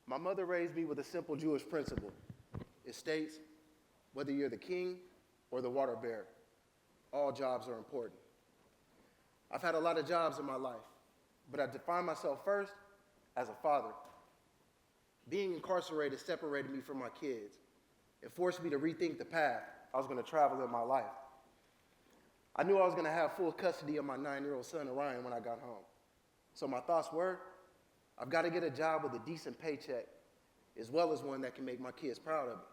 My mother raised me with a simple Jewish principle. It states, whether you're the king or the water bearer, all jobs are important. I've had a lot of jobs in my life, but I define myself first as a father. Being incarcerated separated me from my kids and forced me to rethink the path I was going to travel in my life. I knew I was going to have full custody of my 9-year-old son, Orion, when I got home. So my thoughts were, I've got to get a job with a decent paycheck, as well as one that can make my kids proud of me.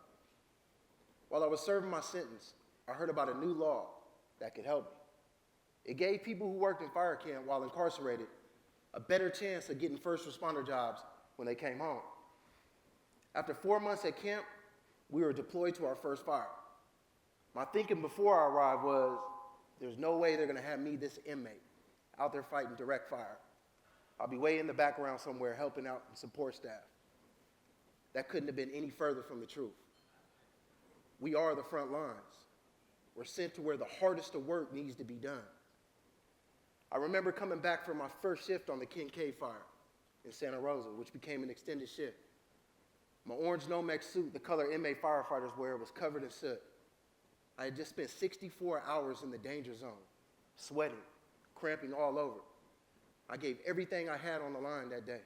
While I was serving my sentence, I heard about a new law that could help me. It gave people who worked in fire camp while incarcerated a better chance of getting first responder jobs when they came home. After 4 months at camp, we were deployed to our first fire. My thinking before I arrived was, there's no way they're going to have me, this inmate, out there fighting direct fire. I'll be way in the background somewhere helping out and support staff. That couldn't have been any further from the truth. We are the front lines. We're sent to where the hardest of work needs to be done. I remember coming back from my first shift on the Kincaid fire in Santa Rosa, which became an extended shift. My orange Nomex suit, the color inmate firefighters wear, was covered in soot. I had just spent 64 hours in the danger zone, sweating, cramping all over. I gave everything I had on the line that day.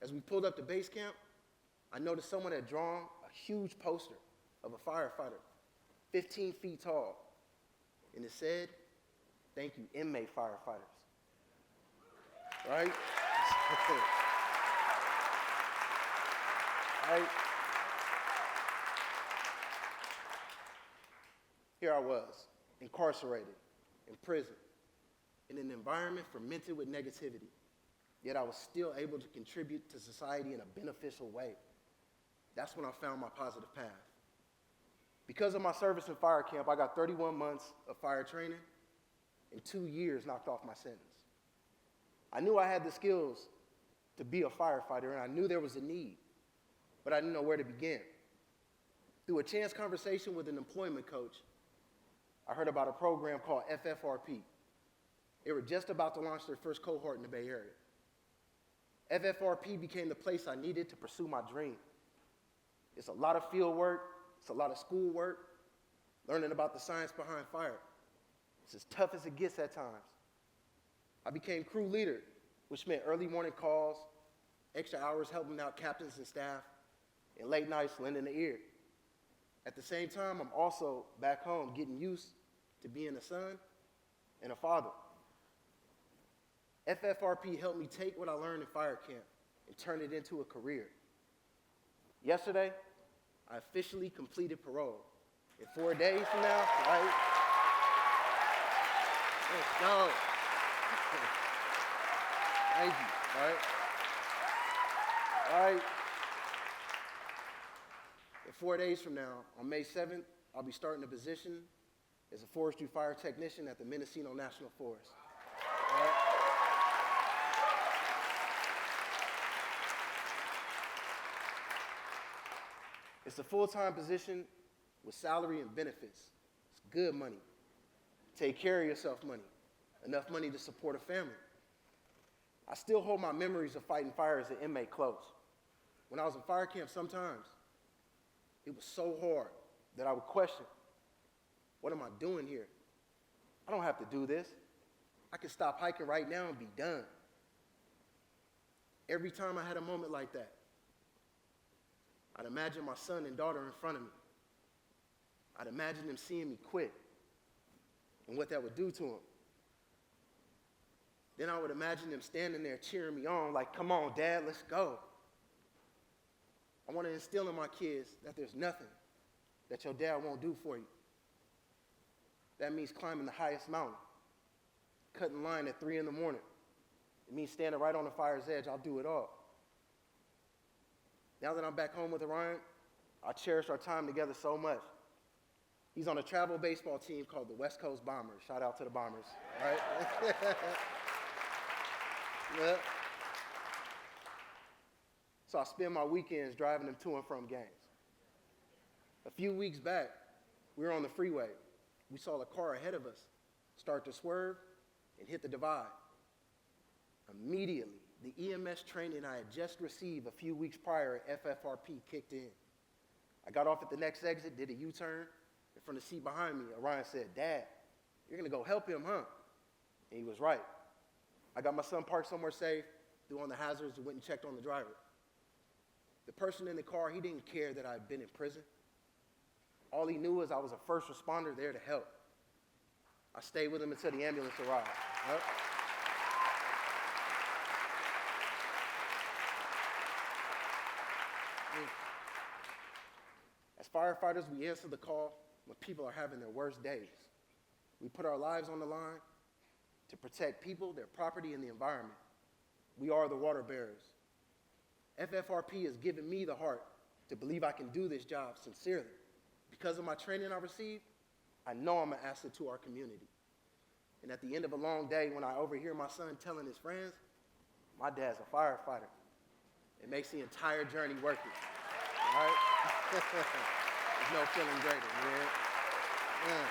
As we pulled up to base camp, I noticed someone had drawn a huge poster of a firefighter, 15 feet tall, and it said, "Thank you, inmate firefighters." Right? Right? Here I was, incarcerated, in prison, in an environment fermented with negativity, yet I was still able to contribute to society in a beneficial way. That's when I found my positive path. Because of my service in fire camp, I got 31 months of fire training and 2 years knocked off my sentence. I knew I had the skills to be a firefighter, and I knew there was a need, but I didn't know where to begin. Through a chance conversation with an employment coach, I heard about a program called FFRP. They were just about to launch their first cohort in the Bay Area. FFRP became the place I needed to pursue my dream. It's a lot of field work, it's a lot of school work, learning about the science behind fire. It's as tough as it gets at times. I became crew leader, which meant early morning calls, extra hours helping out captains and staff, and late nights lending an ear. At the same time, I'm also back home getting used to being a son and a father. FFRP helped me take what I learned in fire camp and turn it into a career. Yesterday, I officially completed parole. In 4 days from now, right? Let's go. Thank you, right? All right. In 4 days from now, on May 7th, I'll be starting a position as a forestry fire technician at the Mendocino National Forest. All right? It's a full-time position with salary and benefits. It's good money. Take care of yourself money. Enough money to support a family. I still hold my memories of fighting fire as an inmate close. When I was in fire camp, sometimes it was so hard that I would question, what am I doing here? I don't have to do this. I can stop hiking right now and be done. Every time I had a moment like that, I'd imagine my son and daughter in front of me. I'd imagine them seeing me quit and what that would do to them. Then I would imagine them standing there cheering me on like, "Come on, Dad, let's go." I want to instill in my kids that there's nothing that your dad won't do for you. That means climbing the highest mountain, cutting line at 3 in the morning. It means standing right on the fire's edge. I'll do it all. Now that I'm back home with Orion, I cherish our time together so much. He's on a travel baseball team called the West Coast Bombers. Shout out to the Bombers, right? Yeah. So I spend my weekends driving them to and from games. A few weeks back, we were on the freeway. We saw a car ahead of us start to swerve and hit the divide. Immediately, the EMS training I had just received a few weeks prior at FFRP kicked in. I got off at the next exit, did a U-turn. And from the seat behind me, Orion said, "Dad, you're gonna go help him, huh?" And he was right. I got my son parked somewhere safe, threw on the hazards, and went and checked on the driver. The person in the car, he didn't care that I'd been in prison. All he knew is I was a first responder there to help. I stayed with him until the ambulance arrived. Yep. As firefighters, we answer the call when people are having their worst days. We put our lives on the line to protect people, their property, and the environment. We are the water bearers. FFRP has given me the heart to believe I can do this job sincerely. Because of my training I received, I know I'm an asset to our community. And at the end of a long day, when I overhear my son telling his friends, "My dad's a firefighter," it makes the entire journey worth it. All right? There's no feeling greater, man.